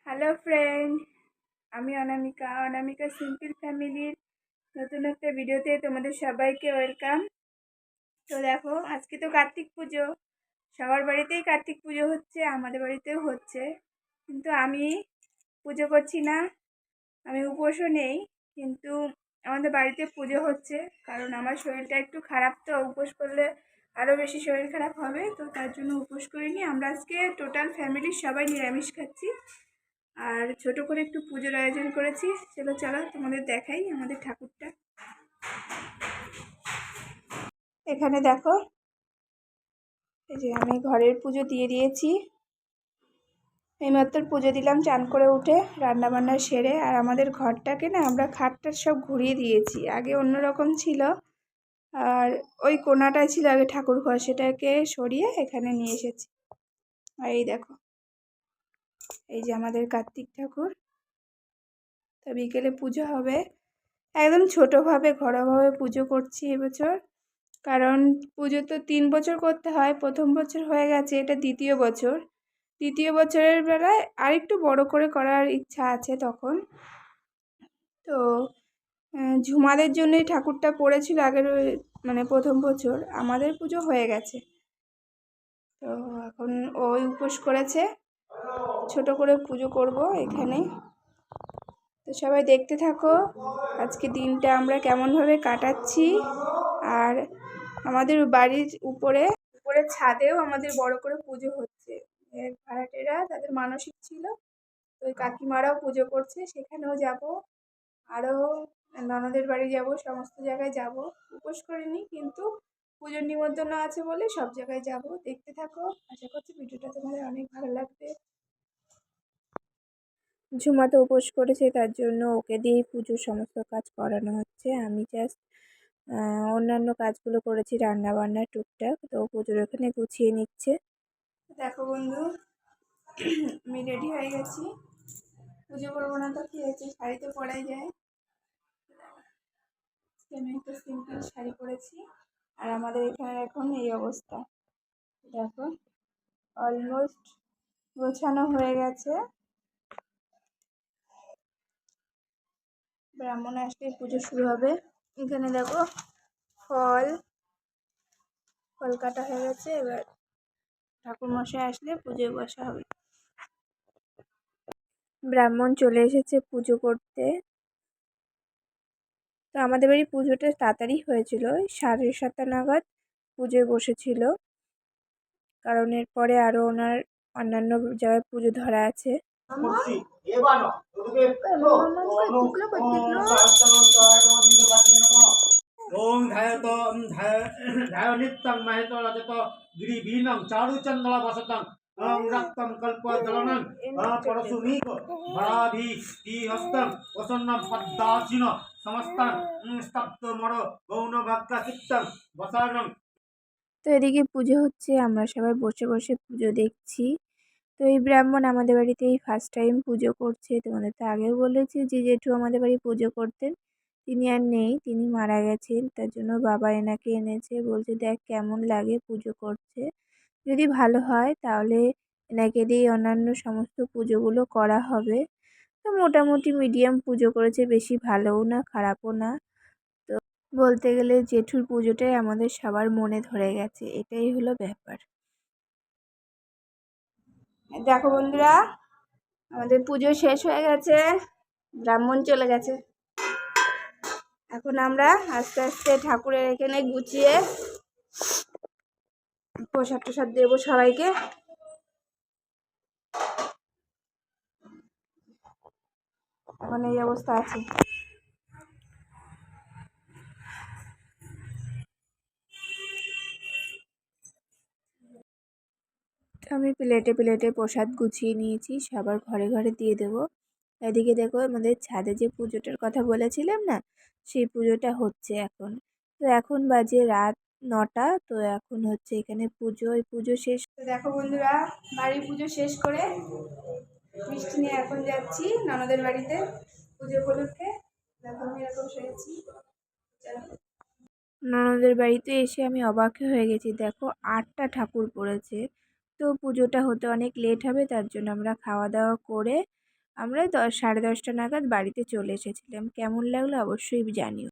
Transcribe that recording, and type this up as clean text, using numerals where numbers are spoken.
Hello friend, আমি অনামিকা simple ফ্যামিলির নতুন একটা ভিডিওতে তোমাদের সবাইকে ওয়েলকাম। তো দেখো, আজকে তো কার্তিক পুজো। সবার বাড়িতেই কার্তিক পুজো হচ্ছে, আমাদের বাড়িতেও হচ্ছে। কিন্তু আমি পুজো করছি না, আমি উপোসও নেই। কিন্তু আমাদের বাড়িতে পুজো হচ্ছে, কারণ আমার শরীরটা একটু খারাপ, তো উপোস করলে আরও বেশি শরীর খারাপ হবে। তো তার জন্য উপোস করিনি। আমরা আজকে টোটাল ফ্যামিলির সবাই নিরামিষ খাচ্ছি। আর ছোট করে একটু পুজোর আয়োজন করেছি। চলো তোমাদের দেখাই আমাদের ঠাকুরটা। এখানে দেখো, এই যে আমি ঘরের পুজো দিয়ে দিয়েছি। এইমাত্র পুজো দিলাম চান করে উঠে, রান্না বান্না সেরে। আর আমাদের ঘরটাকে না আমরা খাটটা সব ঘুরিয়ে দিয়েছি। আগে অন্যরকম ছিল, আর ওই কোনাটাই ছিল আগে ঠাকুর ঘর, সেটাকে সরিয়ে এখানে নিয়ে এসেছি। আর এই দেখো, এই যে আমাদের কার্তিক ঠাকুর। তো বিকেলে পুজো হবে, একদম ছোটোভাবে ঘরোয়াভাবে পুজো করছি এবছর। কারণ পুজো তো 3 বছর করতে হয়, প্রথম বছর হয়ে গেছে, এটা দ্বিতীয় বছর। দ্বিতীয় বছরের বেলায় আরেকটু বড় করে করার ইচ্ছা আছে তখন। তো ঝুমাদের জন্যই ঠাকুরটা পড়েছিল আগের মানে প্রথম বছর। আমাদের পুজো হয়ে গেছে, তো এখন ওই উপোস করেছে, ছোট করে পুজো করব এখানে। তো সবাই দেখতে থাকো আজকে দিনটা আমরা কেমনভাবে কাটাচ্ছি। আর আমাদের বাড়ির উপরে ছাদেও আমাদের বড় করে পুজো হচ্ছে। ভাড়াটেরা তাদের মানসিক ছিল, তো ওই কাকিমারাও পুজো করছে, সেখানেও যাব। আরও ননদের বাড়ি যাব, সমস্ত জায়গায় যাব। উপোস করিনি, কিন্তু পুজোর নিমন্ত্রণ আছে বলে সব জায়গায় যাব। দেখতে থাকো, আশা করছি ভিডিওটা তোমাদের অনেক ভালো লাগবে। ঝুমা তো উপোস করেছে, তার জন্য ওকে দিয়েই পুজোর সমস্ত কাজ করানো হচ্ছে। আমি জাস্ট অন্যান্য কাজগুলো করেছি, রান্না বান্না টুকটাক। তো পুজোর ওখানে গুছিয়ে নিচ্ছে। দেখো বন্ধু, আমি রেডি হয়ে গেছি। পুজো করবো না তো কি হয়েছে, শাড়ি তো পরাই যায়। আমি একটা সিম্পল শাড়ি পরেছি। আর আমাদের এখানে এখন এই অবস্থা। দেখো, অলমোস্ট গোছানো হয়ে গেছে। ব্রাহ্মণ আসলে পুজো শুরু হবে। এখানে দেখো, ফল কাটা হয়ে গেছে। এবার ঠাকুর মশাই আসলে পুজোয় বসা হবে। ব্রাহ্মণ চলে এসেছে পুজো করতে। তো আমাদের বাড়ি পুজোটা তাড়াতাড়ি হয়েছিল, 7:30 নাগাদ পুজোয় বসেছিল। কারণ এরপরে আরও ওনার অন্যান্য জায়গায় পুজো ধরা আছে। ওম ধায়ত ধায় নিত্যং মাহিত রাজত গিরিবীনং চারুচন্দ্র বসতং রক্তং কল্পজলনং পরশুমিক বরাভি তি হস্তং প্রসন্নম পদ্মাসীন সমস্তং স্তপ্ত মর গৌণ ভাগ্য চিত্তং বসারং। তো এদিকে পুজো হচ্ছে, আমরা সবাই বসে বসে পুজো দেখছি। তো এই ব্রাহ্মণ আমাদের বাড়িতে এই ফার্স্ট টাইম পুজো করছে। তোমাদের তো আগেও বলেছি যে জেঠু আমাদের বাড়ি পুজো করতেন, তিনি আর নেই, তিনি মারা গেছেন। তার জন্য বাবা এনাকে এনেছে, বলছে দেখ কেমন লাগে পুজো করছে, যদি ভালো হয় তাহলে এনাকে দিয়ে অন্যান্য সমস্ত পুজোগুলো করা হবে। তো মোটামুটি মিডিয়াম পুজো করেছে, বেশি ভালোও না খারাপও না। তো বলতে গেলে জেঠুর পুজোটাই আমাদের সবার মনে ধরে গেছে, এটাই হলো ব্যাপার। দেখো বন্ধুরা, আমাদের পুজো শেষ হয়ে গেছে, ব্রাহ্মণ চলে গেছে। এখন আমরা আস্তে আস্তে ঠাকুরের এখানে গুছিয়ে প্রসাদ টসাদ দেবো সবাইকে। এখন এই অবস্থা আছে। আমি প্লেটে প্লেটে প্রসাদ গুছিয়ে নিয়েছি, সবার ঘরে ঘরে দিয়ে দেবো। এদিকে দেখো, আমাদের ছাদে যে পুজোটার কথা বলেছিলাম না, সেই পুজোটা হচ্ছে এখন। তো এখন বাজে রাত 9টা। তো এখন হচ্ছে এখানে পুজো, ওই পুজো শেষ। তো দেখো বন্ধুরা, বাড়ির পুজো শেষ করে মিষ্টি নিয়ে এখন যাচ্ছি ননদের বাড়িতে পুজো উপলক্ষে। দেখো আমি এরকম সেরেছি। ননদের বাড়িতে এসে আমি অবাক হয়ে গেছি, দেখো 8টা ঠাকুর পড়েছে। তো পুজোটা হতে অনেক লেট হবে, তার জন্য আমরা খাওয়া দাওয়া করে আমরা 10 সাড়ে 10টা নাগাদ বাড়িতে চলে এসেছিলাম। কেমন লাগলো অবশ্যই জানিও।